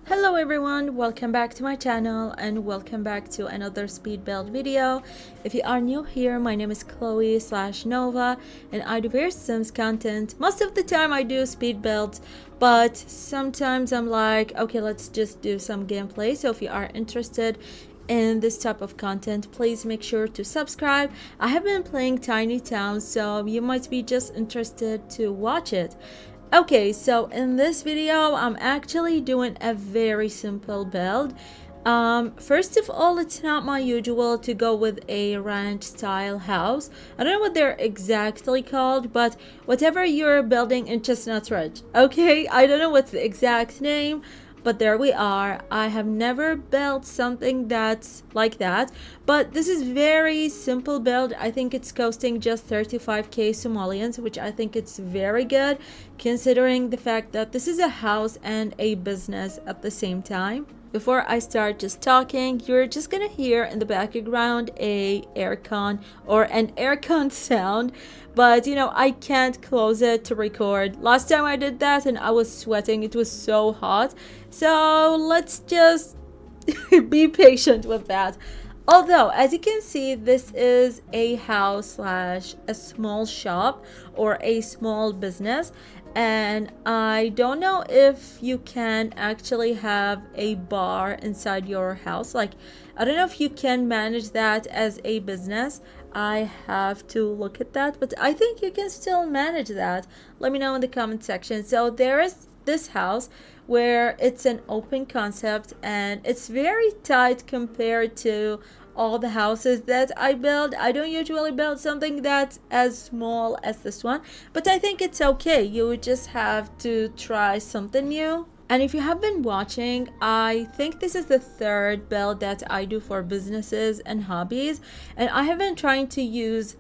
Hello everyone, welcome back to my channel and welcome back to another speed build video. If you are new here, my name is Chloe/Nova and I do various Sims content. Most of the time I do speed builds, but sometimes I'm like, okay, let's just do some gameplay. So if you are interested in this type of content, please make sure to subscribe. I have been playing Tiny Towns, so you might be just interested to watch it. Okay, so in this video, I'm actually doing a very simple build. First of all, it's not my usual to go with a ranch style house. I don't know what they're exactly called, but whatever you're building in Chestnut Ridge. Okay, I don't know what's the exact name, but there we are. I have never built something that's like that, but this is very simple build. I think it's costing just 35k Somalians, which I think it's very good considering the fact that this is a house and a business at the same time. Before I start just talking, you're just gonna hear in the background a aircon or an aircon sound, but you know, I can't close it to record. Last time I did that and I was sweating, it was so hot. So let's just be patient with that. Although, as you can see, this is a house slash a small shop or a small business, and I don't know if you can actually have a bar inside your house. Like, I don't know if you can manage that as a business. I have to look at that, but I think you can still manage that. Let me know in the comment section. So there is this house where it's an open concept and it's very tight compared to all the houses that I build. I don't usually build something that's as small as this one, but I think it's okay. You would just have to try something new. And if you have been watching, I think this is the third build that I do for businesses and hobbies, and I have been trying to use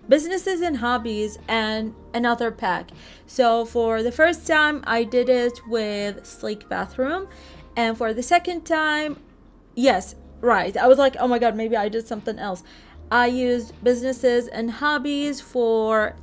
businesses and hobbies and another pack. So for the first time I did it with sleek bathroom, and for the second time, yes, right, I was like, oh my god, maybe I did something else. I used businesses and hobbies for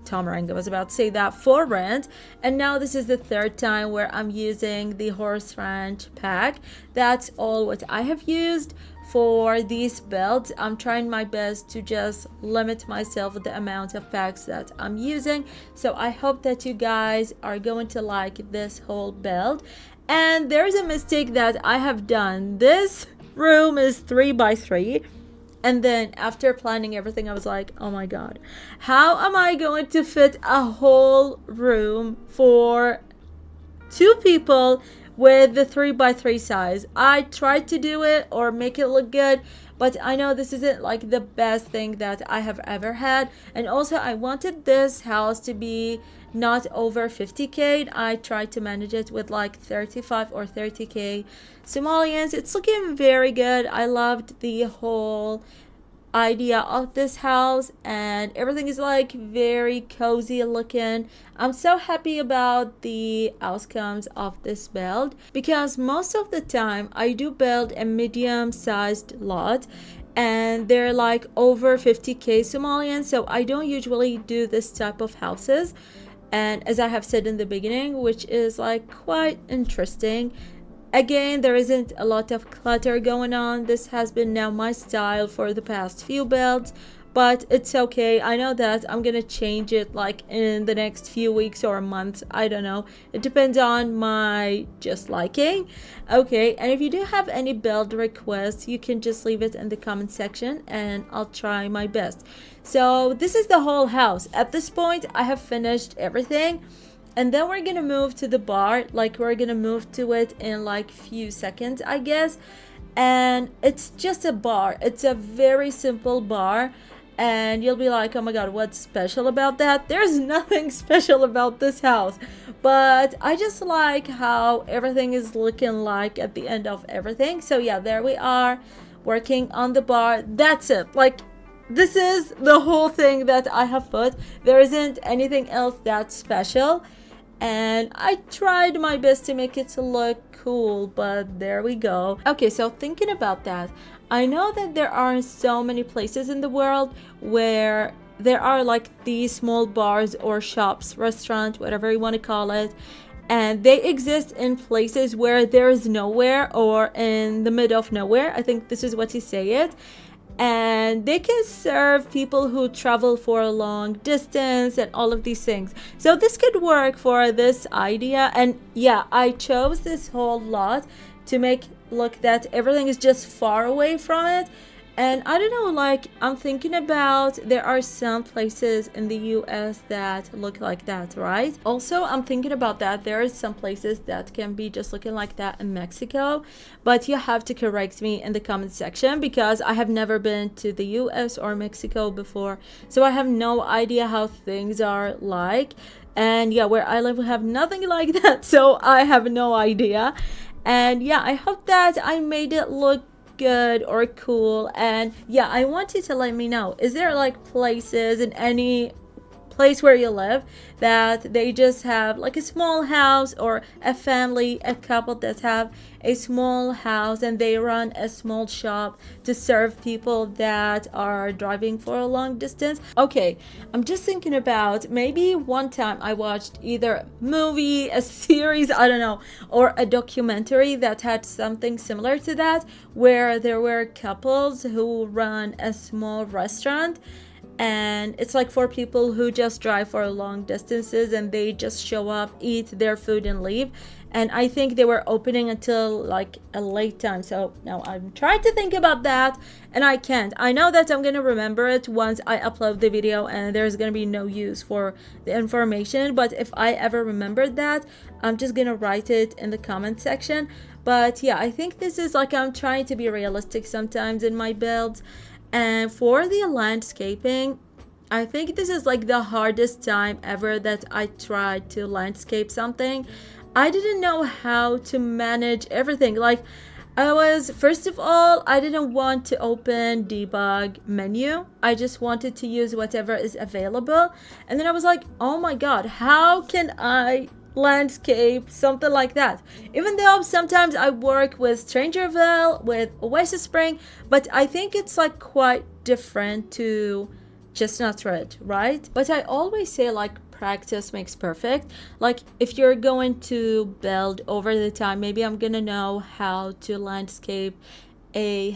Tomarang, I was about to say that, for rent, and now this is the third time where I'm using the horse ranch pack. That's all what I have used for these builds. I'm trying my best to just limit myself with the amount of packs that I'm using, so I hope that you guys are going to like this whole build. And there's a mistake that I have done. This room is 3x3, and then after planning everything I was like, oh my god, how am I going to fit a whole room for 2 people with the 3x3 size? I tried to do it or make it look good, but I know this isn't like the best thing that I have ever had. And also I wanted this house to be not over 50k. I tried to manage it with like 35 or 30k Somalians. It's looking very good. I loved the whole idea of this house and everything is like very cozy looking. I'm so happy about the outcomes of this build because most of the time I do build a medium sized lot and they're like over 50k Somalian, so I don't usually do this type of houses. And as I have said in the beginning, which is like quite interesting, again, there isn't a lot of clutter going on. This has been now my style for the past few builds, but it's okay. I know that I'm gonna change it like in the next few weeks or months. I don't know. It depends on my just liking. Okay, and if you do have any build requests, you can just leave it in the comment section and I'll try my best. So this is the whole house. At this point, I have finished everything. And then we're gonna move to the bar. Like, we're gonna move to it in like few seconds, I guess. And it's just a bar. It's a very simple bar. And you'll be like, oh my god, what's special about that? There's nothing special about this house. But I just like how everything is looking like at the end of everything. So yeah, there we are, working on the bar. That's it. Like, this is the whole thing that I have put. There isn't anything else that's special. And I tried my best to make it look cool, but there we go. Okay, so thinking about that, I know that there are so many places in the world where there are like these small bars or shops, restaurant, whatever you want to call it, and they exist in places where there is nowhere or in the middle of nowhere. I think this is what he say it. And they can serve people who travel for a long distance and all of these things. So this could work for this idea. And yeah, I chose this whole lot to make look that everything is just far away from it. And I don't know, like, I'm thinking about, there are some places in the US that look like that, right? Also, I'm thinking about that there are some places that can be just looking like that in Mexico, but you have to correct me in the comment section because I have never been to the US or Mexico before, so I have no idea how things are like. And yeah, where I live we have nothing like that, so I have no idea. And yeah, I hope that I made it look good or cool. And yeah, I want you to let me know, is there like places in any place where you live that they just have like a small house, or a family, a couple that have a small house and they run a small shop to serve people that are driving for a long distance? Okay, I'm just thinking about, maybe one time I watched either a movie, a series, I don't know, or a documentary that had something similar to that, where there were couples who run a small restaurant, and it's like for people who just drive for long distances and they just show up, eat their food and leave. And I think they were opening until like a late time. So now I'm trying to think about that and I can't. I know that I'm gonna remember it once I upload the video and there's gonna be no use for the information, but if I ever remember that, I'm just gonna write it in the comment section. But yeah, I think this is like, I'm trying to be realistic sometimes in my builds. And for the landscaping, I think this is like the hardest time ever that I tried to landscape something. I didn't know how to manage everything. Like, I was, first of all, I didn't want to open debug menu. I just wanted to use whatever is available. And then I was like, oh my God, how can I landscape something like that? Even though sometimes I work with Strangerville, with Oasis Spring, but I think it's like quite different to Chestnut Ridge, right? But I always say like practice makes perfect. Like if you're going to build over the time, maybe I'm gonna know how to landscape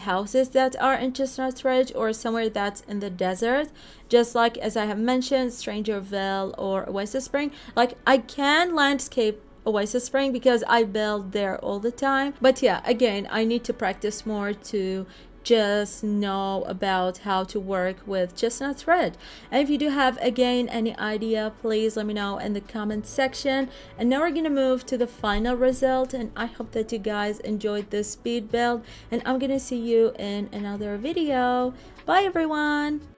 houses that are in Chestnut Ridge or somewhere that's in the desert, just like as I have mentioned, Strangerville or Oasis Spring. Like I can landscape Oasis Spring because I build there all the time, but yeah, again, I need to practice more to just know about how to work with Chestnut Ridge. And if you do have again any idea, please let me know in the comment section. And now we're gonna move to the final result, and I hope that you guys enjoyed this speed build, and I'm gonna see you in another video. Bye everyone.